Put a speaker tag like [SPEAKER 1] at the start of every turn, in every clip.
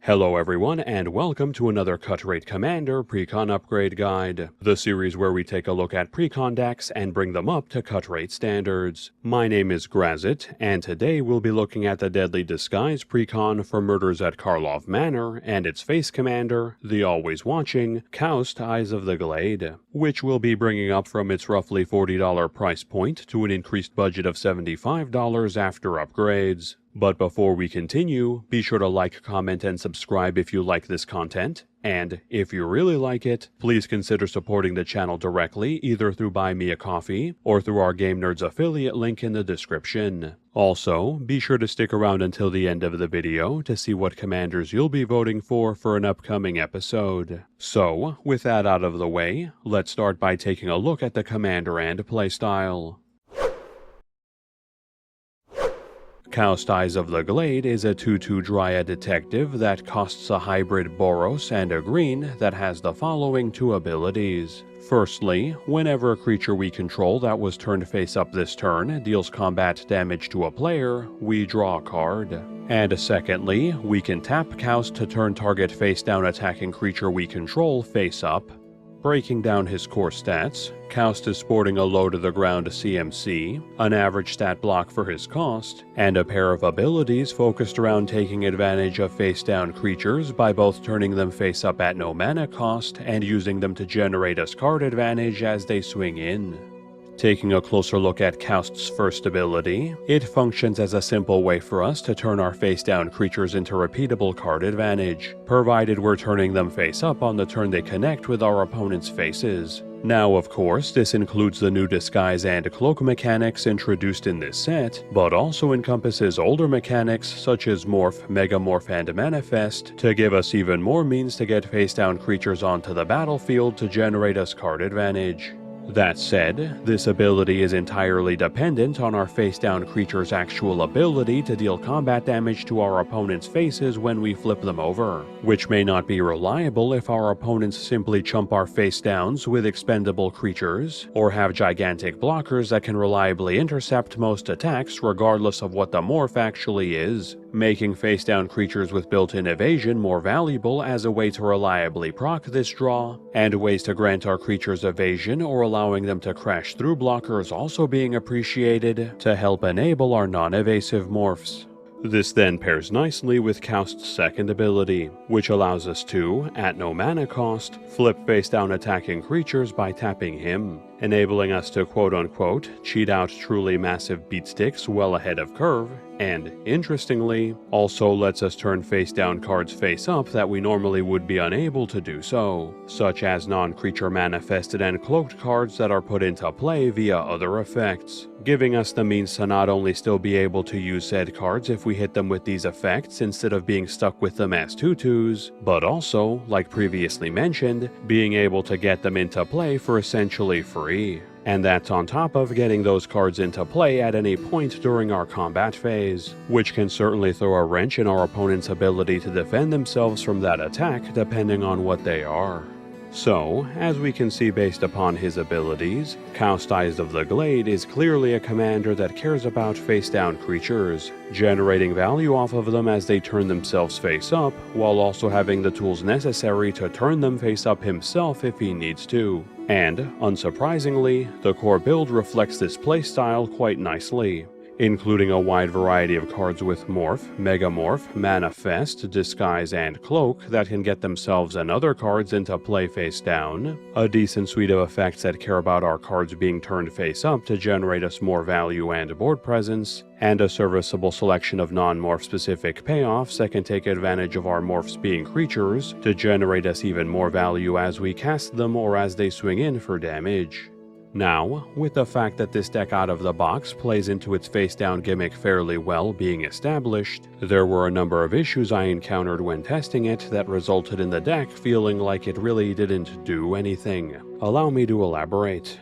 [SPEAKER 1] Hello everyone, and welcome to another Cut Rate Commander Precon Upgrade Guide, the series where we take a look at Precon decks and bring them up to cut rate standards. My name is Grazzet, and today we'll be looking at the Deadly Disguise Precon for Murders at Karlov Manor and its face commander, the always watching Kaust Eyes of the Glade, which we'll be bringing up from its roughly $40 price point to an increased budget of $75 after upgrades. But before we continue, be sure to like, comment, and subscribe if you like this content. And if you really like it, please consider supporting the channel directly either through Buy Me a Coffee or through our Game Nerds affiliate link in the description. Also, be sure to stick around until the end of the video to see what commanders you'll be voting for an upcoming episode. So, with that out of the way, let's start by taking a look at the commander and playstyle. Kaust Eyes of the Glade is a 2/2 Dryad detective that costs a hybrid Boros and a green that has the following two abilities. Firstly, whenever a creature we control that was turned face up this turn deals combat damage to a player, we draw a card. And secondly, we can tap Kaust to turn target face down attacking creature we control face up. Breaking down his core stats, Kaust is sporting a low-to-the-ground CMC, an average stat block for his cost, and a pair of abilities focused around taking advantage of face-down creatures by both turning them face-up at no mana cost and using them to generate a card advantage as they swing in. Taking a closer look at Kaust's first ability, it functions as a simple way for us to turn our face-down creatures into repeatable card advantage, provided we're turning them face-up on the turn they connect with our opponent's faces. Now, of course, this includes the new disguise and cloak mechanics introduced in this set, but also encompasses older mechanics such as morph, megamorph, and manifest to give us even more means to get face-down creatures onto the battlefield to generate us card advantage. That said, this ability is entirely dependent on our face-down creature's actual ability to deal combat damage to our opponent's faces when we flip them over, which may not be reliable if our opponents simply chump our face-downs with expendable creatures, or have gigantic blockers that can reliably intercept most attacks regardless of what the morph actually is, making face-down creatures with built-in evasion more valuable as a way to reliably proc this draw, and ways to grant our creatures evasion or allowing them to crash through blockers also being appreciated to help enable our non-evasive morphs. This then pairs nicely with Kaust's second ability, which allows us to, at no mana cost, flip face-down attacking creatures by tapping him, enabling us to quote-unquote cheat out truly massive beatsticks well ahead of curve, and, interestingly, also lets us turn face-down cards face-up that we normally would be unable to do so, such as non-creature manifested and cloaked cards that are put into play via other effects, giving us the means to not only still be able to use said cards if we hit them with these effects instead of being stuck with them as 2/2s, but also, like previously mentioned, being able to get them into play for essentially free. And that's on top of getting those cards into play at any point during our combat phase, which can certainly throw a wrench in our opponent's ability to defend themselves from that attack depending on what they are. So, as we can see based upon his abilities, Kaust Eyes of the Glade is clearly a commander that cares about face-down creatures, generating value off of them as they turn themselves face-up, while also having the tools necessary to turn them face-up himself if he needs to. And, unsurprisingly, the core build reflects this playstyle quite nicely, including a wide variety of cards with morph, megamorph, manifest, disguise, and cloak that can get themselves and other cards into play face down, a decent suite of effects that care about our cards being turned face up to generate us more value and board presence, and a serviceable selection of non-morph specific payoffs that can take advantage of our morphs being creatures to generate us even more value as we cast them or as they swing in for damage. Now, with the fact that this deck out of the box plays into its face-down gimmick fairly well being established, there were a number of issues I encountered when testing it that resulted in the deck feeling like it really didn't do anything. Allow me to elaborate.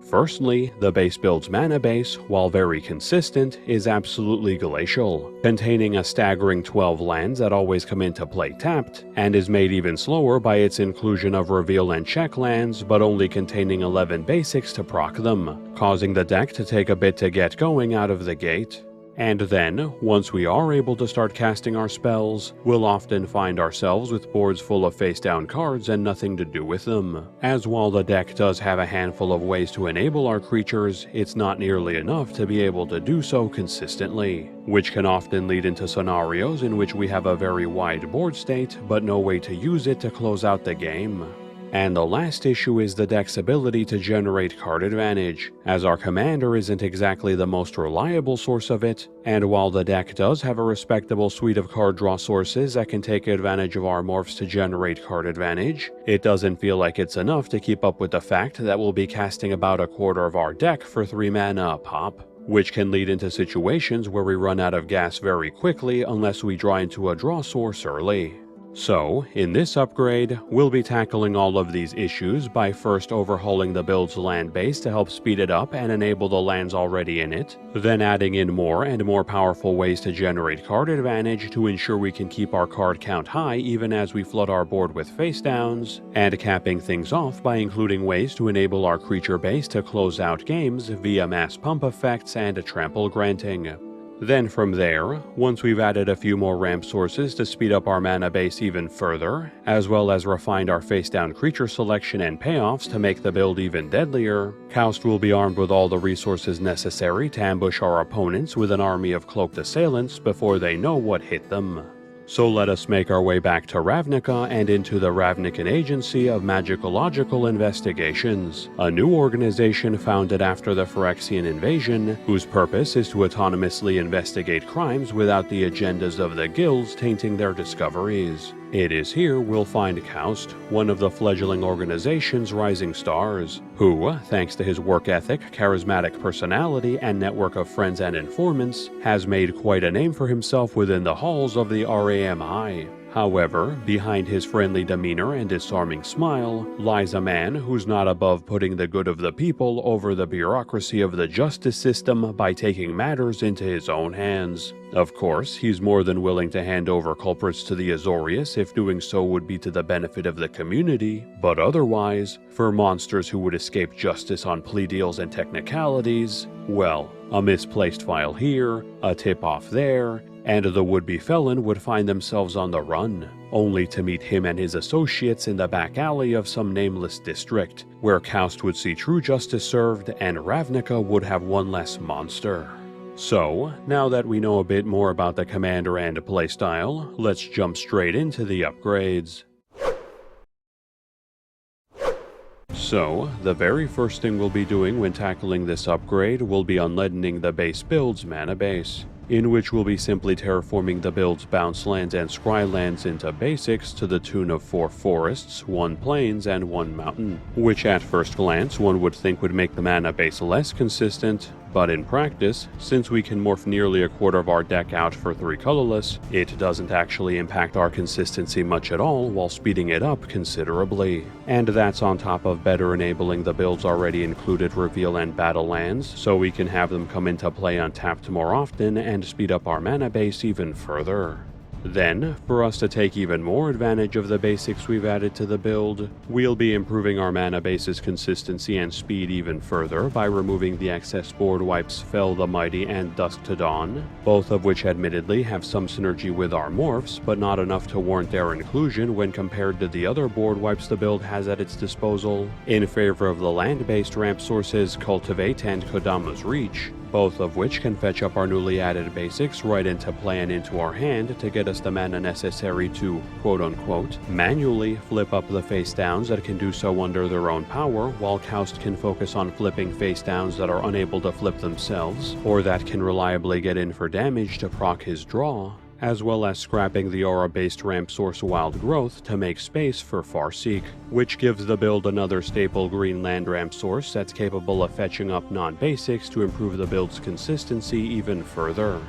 [SPEAKER 1] Firstly, the base build's mana base, while very consistent, is absolutely glacial, containing a staggering 12 lands that always come into play tapped, and is made even slower by its inclusion of reveal and check lands, but only containing 11 basics to proc them, causing the deck to take a bit to get going out of the gate. And then, once we are able to start casting our spells, we'll often find ourselves with boards full of face-down cards and nothing to do with them. As while the deck does have a handful of ways to enable our creatures, it's not nearly enough to be able to do so consistently, which can often lead into scenarios in which we have a very wide board state, but no way to use it to close out the game. And the last issue is the deck's ability to generate card advantage, as our commander isn't exactly the most reliable source of it, and while the deck does have a respectable suite of card draw sources that can take advantage of our morphs to generate card advantage, it doesn't feel like it's enough to keep up with the fact that we'll be casting about a quarter of our deck for 3 mana a pop, which can lead into situations where we run out of gas very quickly unless we draw into a draw source early. So, in this upgrade, we'll be tackling all of these issues by first overhauling the build's land base to help speed it up and enable the lands already in it, then adding in more and more powerful ways to generate card advantage to ensure we can keep our card count high even as we flood our board with face downs, and capping things off by including ways to enable our creature base to close out games via mass pump effects and trample granting. Then from there, once we've added a few more ramp sources to speed up our mana base even further, as well as refined our face-down creature selection and payoffs to make the build even deadlier, Kaust will be armed with all the resources necessary to ambush our opponents with an army of cloaked assailants before they know what hit them. So let us make our way back to Ravnica and into the Ravnican Agency of Magicological Investigations, a new organization founded after the Phyrexian invasion, whose purpose is to autonomously investigate crimes without the agendas of the guilds tainting their discoveries. It is here we'll find Kaust, one of the fledgling organization's rising stars, who, thanks to his work ethic, charismatic personality, and network of friends and informants, has made quite a name for himself within the halls of the RAMI. However, behind his friendly demeanor and disarming smile lies a man who's not above putting the good of the people over the bureaucracy of the justice system by taking matters into his own hands. Of course, he's more than willing to hand over culprits to the Azorius if doing so would be to the benefit of the community, but otherwise, for monsters who would escape justice on plea deals and technicalities, well, a misplaced file here, a tip-off there, and the would-be felon would find themselves on the run, only to meet him and his associates in the back alley of some nameless district, where Kaust would see true justice served and Ravnica would have one less monster. So, now that we know a bit more about the commander and playstyle, let's jump straight into the upgrades. So, the very first thing we'll be doing when tackling this upgrade will be unleadening the base build's mana base, in which we'll be simply terraforming the build's bounce lands and scry lands into basics to the tune of 4 forests, 1 plains, and 1 mountain, which at first glance one would think would make the mana base less consistent, but in practice, since we can morph nearly a quarter of our deck out for 3 colorless, it doesn't actually impact our consistency much at all while speeding it up considerably. And that's on top of better enabling the build's already included reveal and battle lands, so we can have them come into play untapped more often and speed up our mana base even further. Then, for us to take even more advantage of the basics we've added to the build, we'll be improving our mana base's consistency and speed even further by removing the excess board wipes Fell the Mighty and Dusk to Dawn, both of which admittedly have some synergy with our morphs, but not enough to warrant their inclusion when compared to the other board wipes the build has at its disposal, in favor of the land-based ramp sources Cultivate and Kodama's Reach, both of which can fetch up our newly added basics right into play and into our hand to get us the mana necessary to, quote-unquote, manually flip up the face downs that can do so under their own power, while Kaust can focus on flipping face downs that are unable to flip themselves, or that can reliably get in for damage to proc his draw, as well as scrapping the aura-based ramp source Wild Growth to make space for Farseek, which gives the build another staple green land ramp source that's capable of fetching up non-basics to improve the build's consistency even further.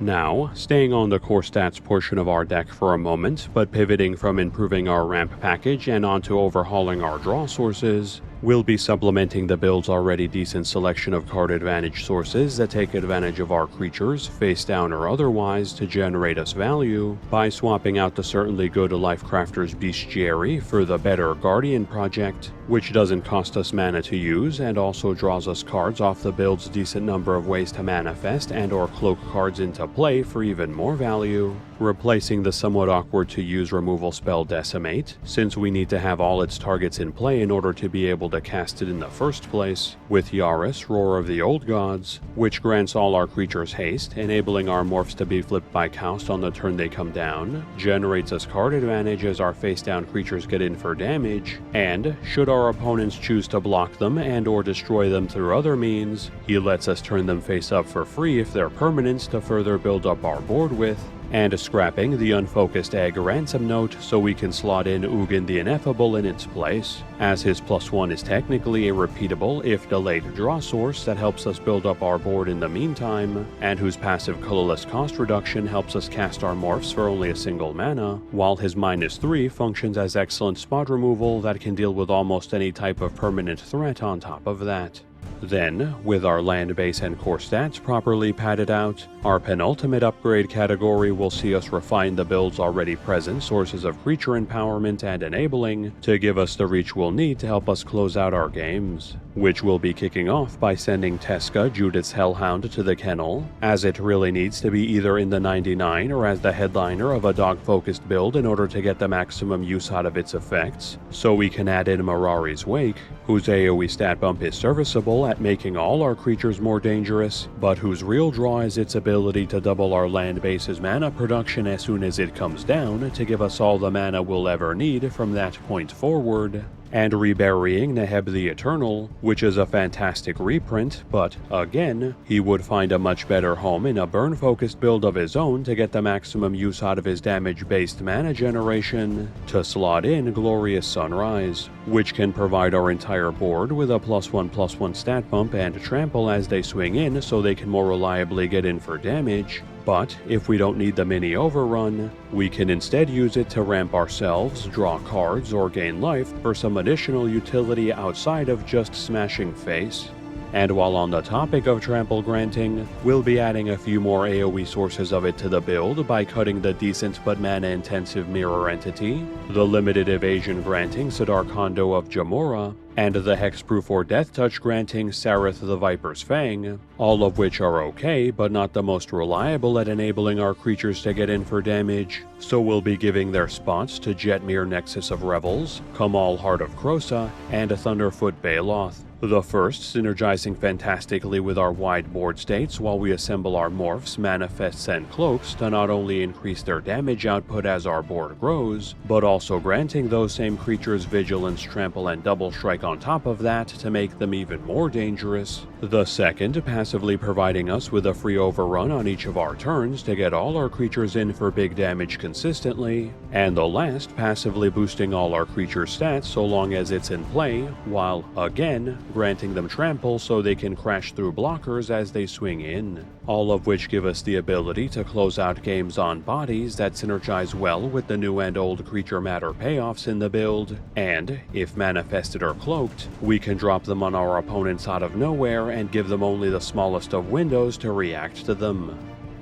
[SPEAKER 1] Now, staying on the core stats portion of our deck for a moment, but pivoting from improving our ramp package and onto overhauling our draw sources, We'll be supplementing the build's already decent selection of card advantage sources that take advantage of our creatures, face down or otherwise, to generate us value by swapping out the certainly good Lifecrafter's Bestiary for the better Guardian project, which doesn't cost us mana to use and also draws us cards off the build's decent number of ways to manifest and or cloak cards into play for even more value, replacing the somewhat awkward to use removal spell Decimate, since we need to have all its targets in play in order to be able to cast it in the first place, with Yaris, Roar of the Old Gods, which grants all our creatures haste, enabling our morphs to be flipped by Kaust on the turn they come down, generates us card advantage as our face down creatures get in for damage, and, should our opponents choose to block them and or destroy them through other means, he lets us turn them face up for free if they're permanents to further build up our board with, and scrapping the unfocused egg ransom note so we can slot in Ugin the Ineffable in its place, as his +1 is technically a repeatable if delayed draw source that helps us build up our board in the meantime, and whose passive colorless cost reduction helps us cast our morphs for only a single mana, while his -3 functions as excellent spot removal that can deal with almost any type of permanent threat on top of that. Then, with our land base and core stats properly padded out, our penultimate upgrade category will see us refine the build's already present sources of creature empowerment and enabling to give us the reach we'll need to help us close out our games, which we'll be kicking off by sending Teska, Judith's Hellhound, to the kennel, as it really needs to be either in the 99 or as the headliner of a dog-focused build in order to get the maximum use out of its effects, so we can add in Mirari's Wake, whose AoE stat bump is serviceable at making all our creatures more dangerous, but whose real draw is its ability to double our land base's mana production as soon as it comes down to give us all the mana we'll ever need from that point forward, and reburying Neheb the Eternal, which is a fantastic reprint, but, again, he would find a much better home in a burn-focused build of his own to get the maximum use out of his damage-based mana generation, to slot in Glorious Sunrise, which can provide our entire board with a +1/+1 stat bump and trample as they swing in so they can more reliably get in for damage. But if we don't need the mini overrun, we can instead use it to ramp ourselves, draw cards, or gain life for some additional utility outside of just smashing face. And while on the topic of trample granting, we'll be adding a few more AoE sources of it to the build by cutting the decent but mana-intensive Mirror Entity, the limited evasion granting Sidar Kondo of Jamora, and the hexproof or death touch granting Sareth the Viper's Fang, all of which are okay but not the most reliable at enabling our creatures to get in for damage, so we'll be giving their spots to Jetmir Nexus of Revels, Kamal Heart of Krosa, and Thunderfoot Baloth. The first synergizing fantastically with our wide board states while we assemble our morphs, manifests, and cloaks to not only increase their damage output as our board grows, but also granting those same creatures vigilance, trample, and double strike on top of that to make them even more dangerous. The second passively providing us with a free overrun on each of our turns to get all our creatures in for big damage consistently, and the last passively boosting all our creature stats so long as it's in play, while, again, granting them trample so they can crash through blockers as they swing in, all of which give us the ability to close out games on bodies that synergize well with the new and old creature matter payoffs in the build, and, if manifested or cloaked, we can drop them on our opponents out of nowhere and give them only the smallest of windows to react to them.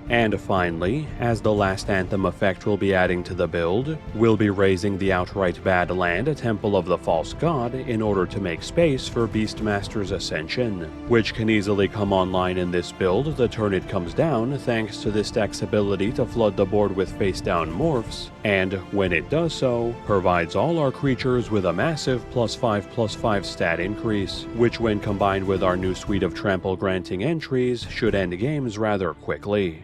[SPEAKER 1] And finally, as the last Anthem effect we'll be adding to the build, we'll be raising the outright bad land Temple of the False God in order to make space for Beastmaster's Ascension, which can easily come online in this build the turn it comes down thanks to this deck's ability to flood the board with face-down morphs, and when it does so, provides all our creatures with a massive +5/+5 stat increase, which when combined with our new suite of trample granting entries should end games rather quickly.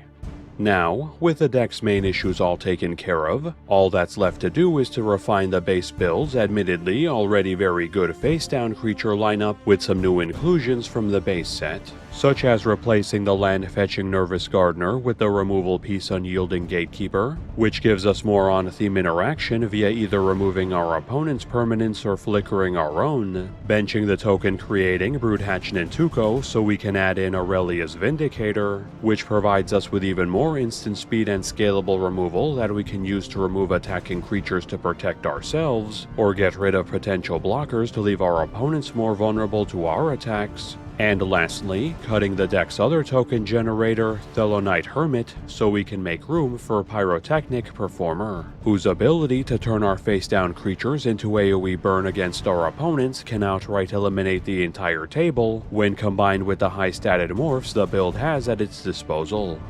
[SPEAKER 1] Now, with the deck's main issues all taken care of, all that's left to do is to refine the base build's admittedly already very good face-down creature lineup with some new inclusions from the base set. such as replacing the land-fetching Nervous Gardener with the removal piece Unyielding Gatekeeper, which gives us more on-theme interaction via either removing our opponent's permanents or flickering our own, benching the token creating Broodhatch Nintuko so we can add in Aurelia's Vindicator, which provides us with even more instant speed and scalable removal that we can use to remove attacking creatures to protect ourselves, or get rid of potential blockers to leave our opponents more vulnerable to our attacks. And lastly, cutting the deck's other token generator, Thelonite Hermit, so we can make room for Pyrotechnic Performer, whose ability to turn our face-down creatures into AoE burn against our opponents can outright eliminate the entire table when combined with the high-statted morphs the build has at its disposal.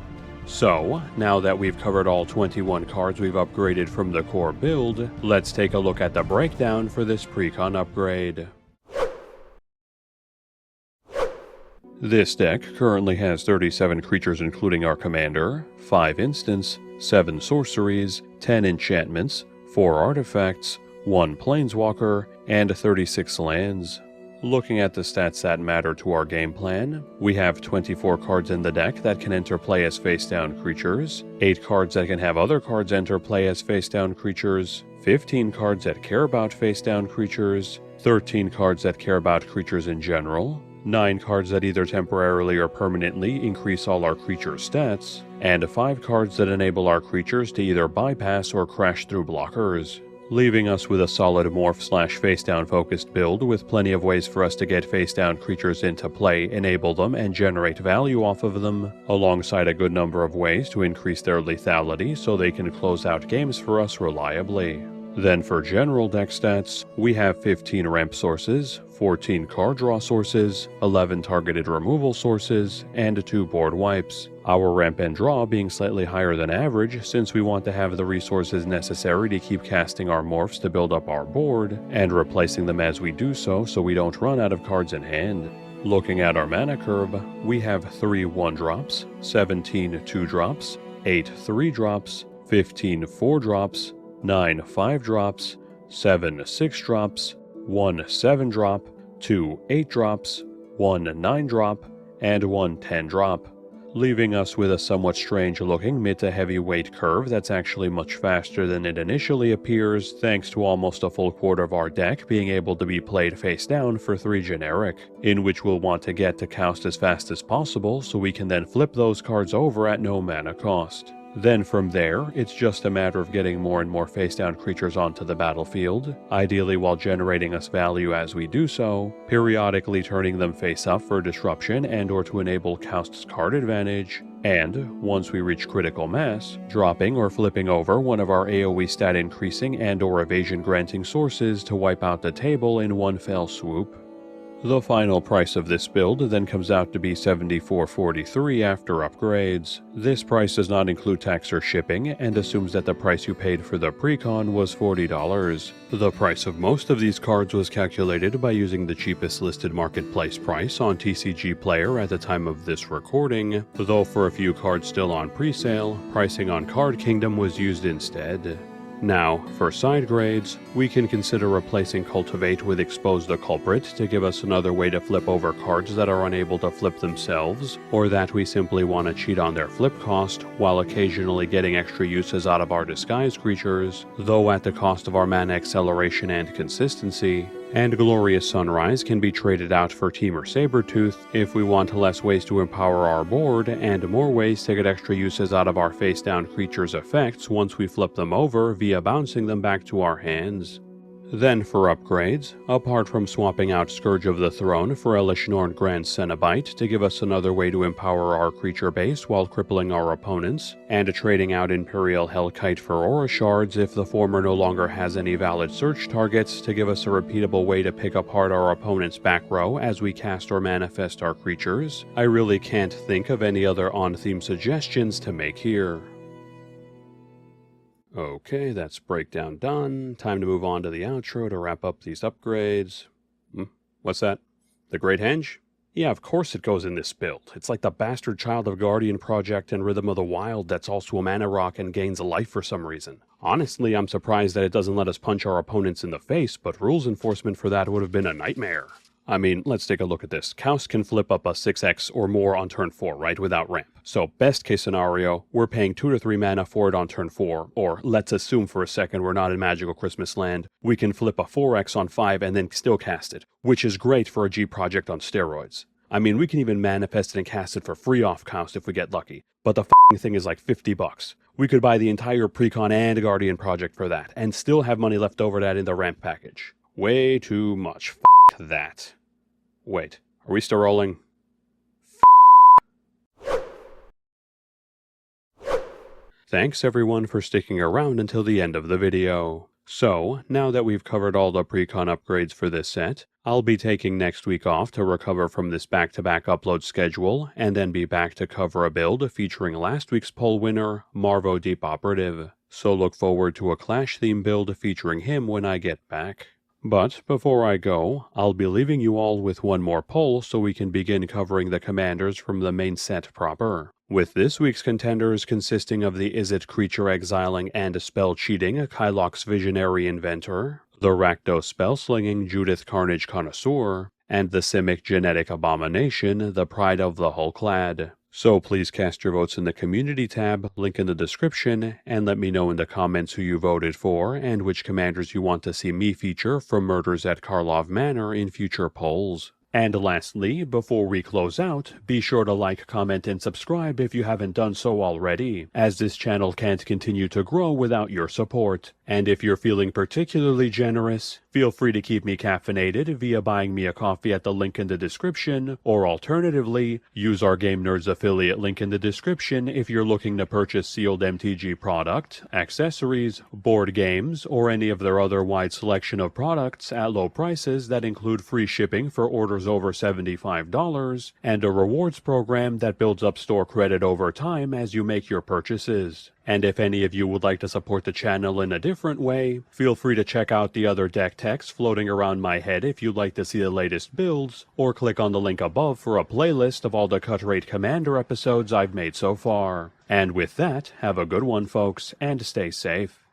[SPEAKER 1] So, now that we've covered all 21 cards we've upgraded from the core build, let's take a look at the breakdown for this Precon upgrade. This deck currently has 37 creatures including our commander, 5 instants, 7 sorceries, 10 enchantments, 4 artifacts, 1 planeswalker, and 36 lands. Looking at the stats that matter to our game plan, we have 24 cards in the deck that can enter play as face-down creatures, 8 cards that can have other cards enter play as face-down creatures, 15 cards that care about face-down creatures, 13 cards that care about creatures in general, 9 cards that either temporarily or permanently increase all our creatures' stats, and 5 cards that enable our creatures to either bypass or crash through blockers, leaving us with a solid morph/face-down focused build with plenty of ways for us to get face-down creatures into play, enable them, and generate value off of them, alongside a good number of ways to increase their lethality so they can close out games for us reliably. Then for general deck stats, we have 15 ramp sources, 14 card draw sources, 11 targeted removal sources, and 2 board wipes. Our ramp and draw being slightly higher than average since we want to have the resources necessary to keep casting our morphs to build up our board, and replacing them as we do so we don't run out of cards in hand. Looking at our mana curve, we have 3 1-drops, 17 2-drops, 8 3-drops, 15 4-drops, 9 5-drops, 7 6-drops, 1 7-drop, 2 8-drops, 1 9-drop, and 1 10-drop, leaving us with a somewhat strange-looking mid to heavyweight curve that's actually much faster than it initially appears, thanks to almost a full quarter of our deck being able to be played face down for 3 generic, in which we'll want to get to Kaust as fast as possible so we can then flip those cards over at no mana cost. Then from there, it's just a matter of getting more and more face-down creatures onto the battlefield, ideally while generating us value as we do so, periodically turning them face-up for disruption and or to enable Kaust's card advantage, and, once we reach critical mass, dropping or flipping over one of our AoE stat increasing and or evasion granting sources to wipe out the table in one fell swoop. The final price of this build then comes out to be $74.43 after upgrades. This price does not include tax or shipping, and assumes that the price you paid for the Precon was $40. The price of most of these cards was calculated by using the cheapest listed marketplace price on TCG Player at the time of this recording, though for a few cards still on presale, pricing on Card Kingdom was used instead. Now, for side grades, we can consider replacing Cultivate with Expose the Culprit to give us another way to flip over cards that are unable to flip themselves, or that we simply want to cheat on their flip cost, while occasionally getting extra uses out of our disguise creatures, though at the cost of our mana acceleration and consistency. And Glorious Sunrise can be traded out for Temur Sabertooth if we want less ways to empower our board and more ways to get extra uses out of our face-down creatures' effects once we flip them over via bouncing them back to our hands. Then for upgrades, apart from swapping out Scourge of the Throne for Elishnorn Grand Cenobite to give us another way to empower our creature base while crippling our opponents, and trading out Imperial Hellkite for Aura Shards if the former no longer has any valid search targets to give us a repeatable way to pick apart our opponent's back row as we cast or manifest our creatures, I really can't think of any other on-theme suggestions to make here. Okay, that's breakdown done. Time to move on to the outro to wrap up these upgrades. What's that? The Great Henge? Yeah, of course it goes in this build. It's like the bastard child of Guardian Project and Rhythm of the Wild that's also a mana rock and gains a life for some reason. Honestly, I'm surprised that it doesn't let us punch our opponents in the face, but rules enforcement for that would have been a nightmare. I mean, let's take a look at this. Kaust can flip up a 6x or more on turn 4, right, without ramp. So best case scenario, we're paying 2 to 3 mana for it on turn 4, or let's assume for a second we're not in Magical Christmas Land. We can flip a 4x on 5 and then still cast it, which is great for a G project on steroids. I mean, we can even manifest it and cast it for free off Kaust if we get lucky, but the thing is like $50. We could buy the entire Precon and Guardian project for that, and still have money left over to add in the ramp package. Way too much. That. Wait, are we still rolling? Thanks everyone for sticking around until the end of the video. So, now that we've covered all the Precon upgrades for this set, I'll be taking next week off to recover from this back-to-back upload schedule, and then be back to cover a build featuring last week's poll winner, Marvo Deep Operative. So look forward to a Clash theme build featuring him when I get back. But before I go, I'll be leaving you all with one more poll so we can begin covering the commanders from the main set proper. With this week's contenders consisting of the Izzet Creature Exiling and Spell Cheating Kylox Visionary Inventor, the Rakdos Spellslinging Judith Carnage Connoisseur, and the Simic Genetic Abomination, the Pride of the Hulklad. So please cast your votes in the community tab, link in the description, and let me know in the comments who you voted for and which commanders you want to see me feature from Murders at Karlov Manor in future polls. And lastly, before we close out, be sure to like, comment, and subscribe if you haven't done so already, as this channel can't continue to grow without your support. And if you're feeling particularly generous, feel free to keep me caffeinated via buying me a coffee at the link in the description, or alternatively, use our Game Nerds affiliate link in the description if you're looking to purchase sealed MTG product, accessories, board games, or any of their other wide selection of products at low prices that include free shipping for orders over $75, and a rewards program that builds up store credit over time as you make your purchases. And if any of you would like to support the channel in a different way, feel free to check out the other deck techs floating around my head if you'd like to see the latest builds, or click on the link above for a playlist of all the Cut Rate Commander episodes I've made so far. And with that, have a good one folks, and stay safe.